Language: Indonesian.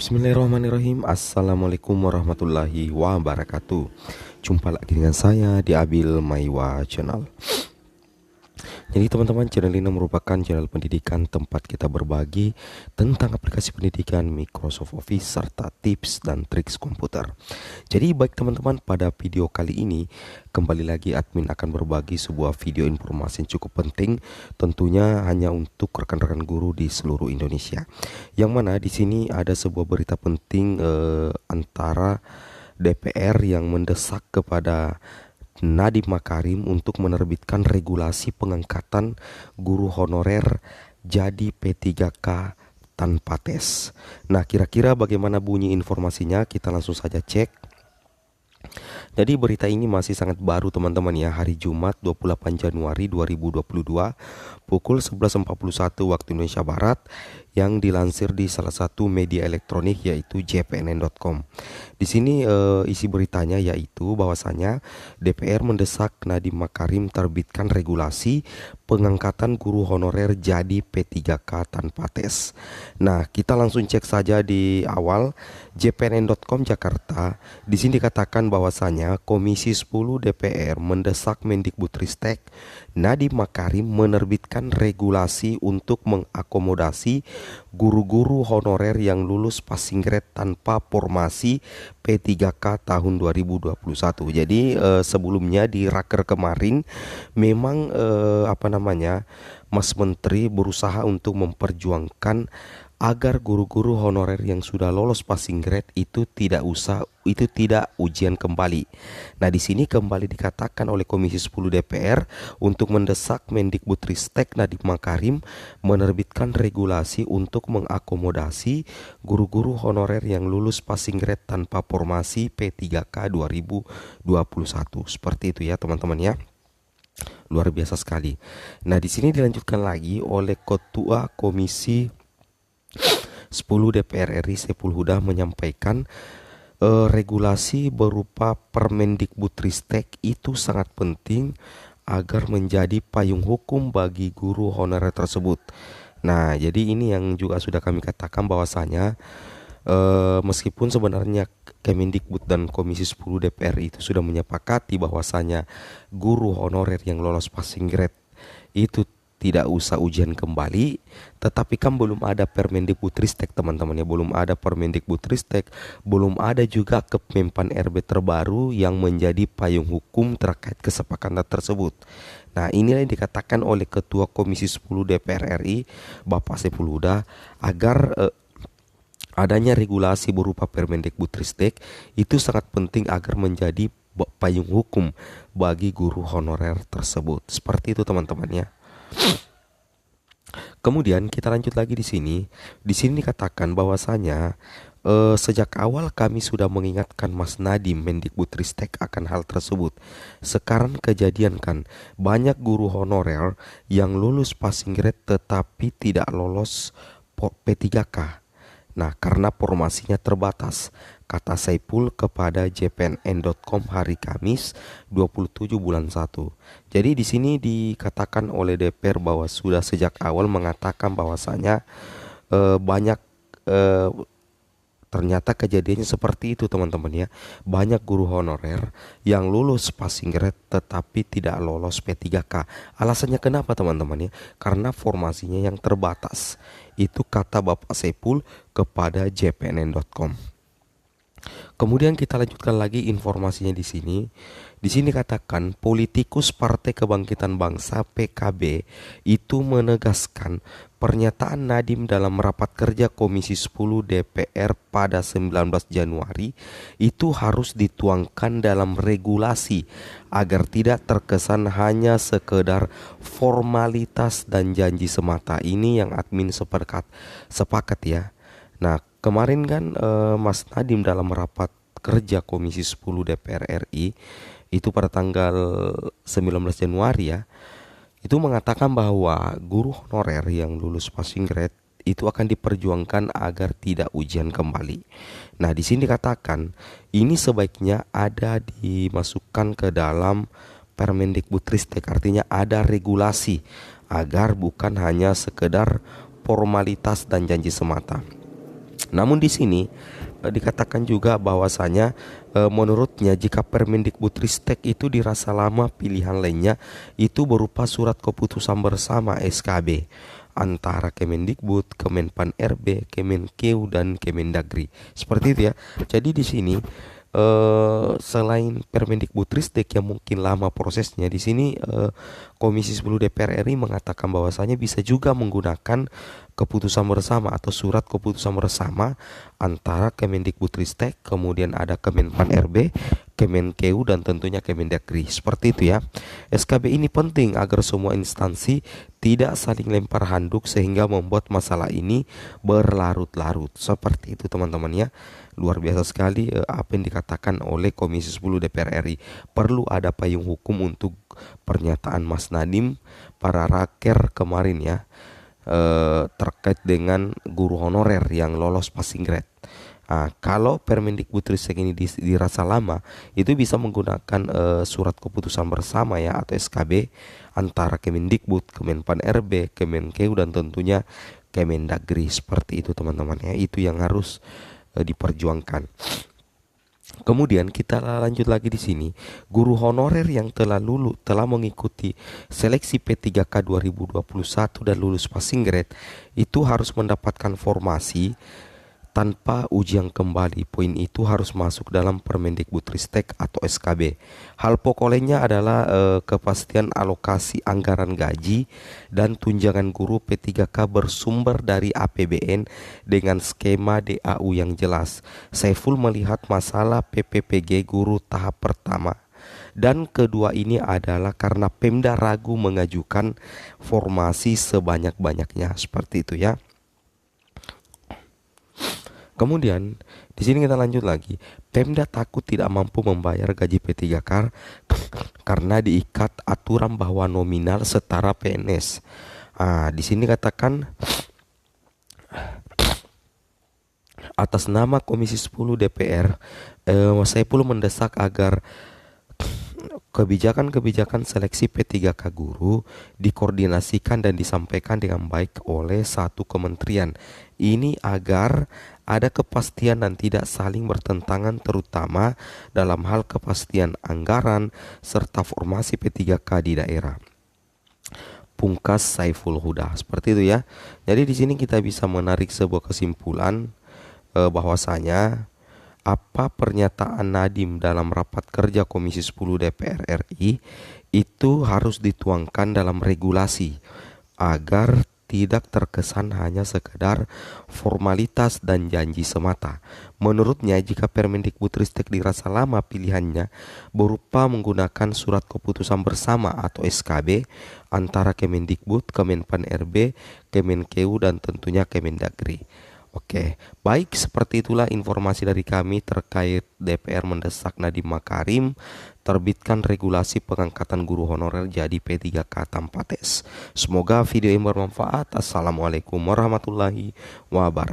Bismillahirrahmanirrahim. Assalamualaikum warahmatullahi wabarakatuh. Jumpa lagi dengan saya di Abil Maiwa Channel. Jadi teman-teman, channel ini merupakan channel pendidikan tempat kita berbagi tentang aplikasi pendidikan Microsoft Office serta tips dan triks komputer. Jadi baik teman-teman, pada video kali ini kembali lagi admin akan berbagi sebuah video informasi yang cukup penting, tentunya hanya untuk rekan-rekan guru di seluruh Indonesia. Yang mana di sini ada sebuah berita penting antara DPR yang mendesak kepada Nadiem Makarim untuk menerbitkan regulasi pengangkatan guru honorer jadi P3K tanpa tes. Nah, kira-kira bagaimana bunyi informasinya? Kita langsung saja cek. Jadi berita ini masih sangat baru teman-teman ya, hari Jumat 28 Januari 2022 pukul 11.41 waktu Indonesia Barat, yang dilansir di salah satu media elektronik yaitu jpnn.com. Di sini isi beritanya yaitu bahwasanya DPR mendesak Nadiem Makarim terbitkan regulasi pengangkatan guru honorer jadi P3K tanpa tes. Nah, kita langsung cek saja di awal jpnn.com Jakarta. Di sini dikatakan bahwasanya Komisi 10 DPR mendesak Mendikbudristek Nadiem Makarim menerbitkan regulasi untuk mengakomodasi guru-guru honorer yang lulus passing grade tanpa formasi P3K tahun 2021. Jadi sebelumnya di raker kemarin memang Mas Menteri berusaha untuk memperjuangkan agar guru-guru honorer yang sudah lolos passing grade itu tidak ujian kembali. Nah, di sini kembali dikatakan oleh Komisi 10 DPR untuk mendesak Mendikbudristek Nadiem Makarim menerbitkan regulasi untuk mengakomodasi guru-guru honorer yang lulus passing grade tanpa formasi P3K 2021. Seperti itu ya teman-teman ya. Luar biasa sekali. Nah, di sini dilanjutkan lagi oleh Ketua Komisi 10 DPR RI Saiful Huda menyampaikan regulasi berupa Permendikbudristek itu sangat penting agar menjadi payung hukum bagi guru honorer tersebut. Nah, jadi ini yang juga sudah kami katakan bahwasanya meskipun sebenarnya Kemendikbud dan Komisi 10 DPR itu sudah menyepakati bahwasanya guru honorer yang lolos passing grade itu tidak usah ujian kembali, tetapi kan belum ada Permendikbudristek teman-teman ya, belum ada Permendikbudristek, belum ada juga Kemenpan RB terbaru yang menjadi payung hukum terkait kesepakatan tersebut. Nah, inilah yang dikatakan oleh Ketua Komisi 10 DPR RI Bapak Saiful Huda agar adanya regulasi berupa Permendikbudristek itu sangat penting agar menjadi payung hukum bagi guru honorer tersebut. Seperti itu teman-teman ya. Kemudian kita lanjut lagi di sini. Di sini dikatakan bahwasanya sejak awal kami sudah mengingatkan Mas Nadiem Mendikbudristek akan hal tersebut. Sekarang kejadian kan banyak guru honorer yang lulus passing grade tetapi tidak lolos P3K. Nah, karena formasinya terbatas, kata Saiful kepada jpnn.com hari Kamis 27 bulan 1. Jadi di sini dikatakan oleh DPR bahwa sudah sejak awal mengatakan bahwasanya banyak ternyata kejadiannya seperti itu teman-teman ya. Banyak guru honorer yang lulus passing grade tetapi tidak lolos P3K. Alasannya kenapa teman-teman ya? Karena formasinya yang terbatas. Itu kata Bapak Saiful kepada jpnn.com. Kemudian kita lanjutkan lagi informasinya di sini. Di sini katakan politikus Partai Kebangkitan Bangsa PKB itu menegaskan pernyataan Nadiem dalam rapat kerja Komisi 10 DPR pada 19 Januari itu harus dituangkan dalam regulasi agar tidak terkesan hanya sekedar formalitas dan janji semata. Ini yang admin sepakat ya. Nah, kemarin kan Mas Nadiem dalam rapat kerja Komisi 10 DPR RI itu pada tanggal 19 Januari ya, itu mengatakan bahwa guru honorer yang lulus passing grade itu akan diperjuangkan agar tidak ujian kembali. Nah, di sini dikatakan ini sebaiknya ada dimasukkan ke dalam Permendikbudristek, artinya ada regulasi agar bukan hanya sekedar formalitas dan janji semata. Namun di sini dikatakan juga bahwasanya menurutnya jika Permendikbudristek itu dirasa lama, pilihan lainnya itu berupa surat keputusan bersama SKB antara Kemendikbud, Kemenpan RB, Kemenkeu dan Kemendagri. Seperti itu ya. Jadi di sini selain Permendikbudristek yang mungkin lama prosesnya, di sini Komisi 10 DPR RI mengatakan bahwasanya bisa juga menggunakan keputusan bersama atau surat keputusan bersama antara Kemendikbudristek, kemudian ada Kemenpan RB, Kemenkeu dan tentunya Kemendagri. Seperti itu ya. SKB ini penting agar semua instansi tidak saling lempar handuk sehingga membuat masalah ini berlarut-larut. Seperti itu teman-teman ya. Luar biasa sekali apa yang dikatakan oleh Komisi 10 DPR RI. Perlu ada payung hukum untuk pernyataan Mas Nadiem para raker kemarin ya, terkait dengan guru honorer yang lolos passing grade. Kalau Permendikbudristek ini dirasa lama, itu bisa menggunakan surat keputusan bersama ya atau SKB antara Kemendikbud, Kemenpan RB, Kemenkeu dan tentunya Kemendagri. Seperti itu teman-teman ya. Itu yang harus diperjuangkan. Kemudian kita lanjut lagi di sini. Guru honorer yang telah mengikuti seleksi P3K 2021 dan lulus passing grade itu harus mendapatkan formasi tanpa ujian kembali. Poin itu harus masuk dalam Permendikbudristek atau SKB. Hal pokoknya adalah kepastian alokasi anggaran gaji dan tunjangan guru P3K bersumber dari APBN dengan skema DAU yang jelas. Saiful melihat masalah PPPG guru tahap pertama dan kedua ini adalah karena Pemda ragu mengajukan formasi sebanyak-banyaknya. Seperti itu ya. Kemudian di sini kita lanjut lagi. Pemda takut tidak mampu membayar gaji P3K karena diikat aturan bahwa nominal setara PNS. Di sini katakan atas nama Komisi 10 DPR, Saiful mendesak agar kebijakan-kebijakan seleksi P3K guru dikoordinasikan dan disampaikan dengan baik oleh satu kementerian. Ini agar ada kepastian dan tidak saling bertentangan terutama dalam hal kepastian anggaran serta formasi P3K di daerah. Pungkas Saiful Huda. Seperti itu ya. Jadi di sini kita bisa menarik sebuah kesimpulan bahwasanya apa pernyataan Nadiem dalam rapat kerja Komisi 10 DPR RI itu harus dituangkan dalam regulasi agar tidak terkesan hanya sekedar formalitas dan janji semata. Menurutnya jika Permendikbudristek dirasa lama pilihannya berupa menggunakan surat keputusan bersama atau SKB antara Kemendikbud, Kemenpan RB, Kemenkeu dan tentunya Kemendagri. Oke, baik seperti itulah informasi dari kami terkait DPR mendesak Nadiem Makarim terbitkan regulasi pengangkatan guru honorer jadi P3K tanpa tes. Semoga video ini bermanfaat. Assalamualaikum warahmatullahi wabarakatuh.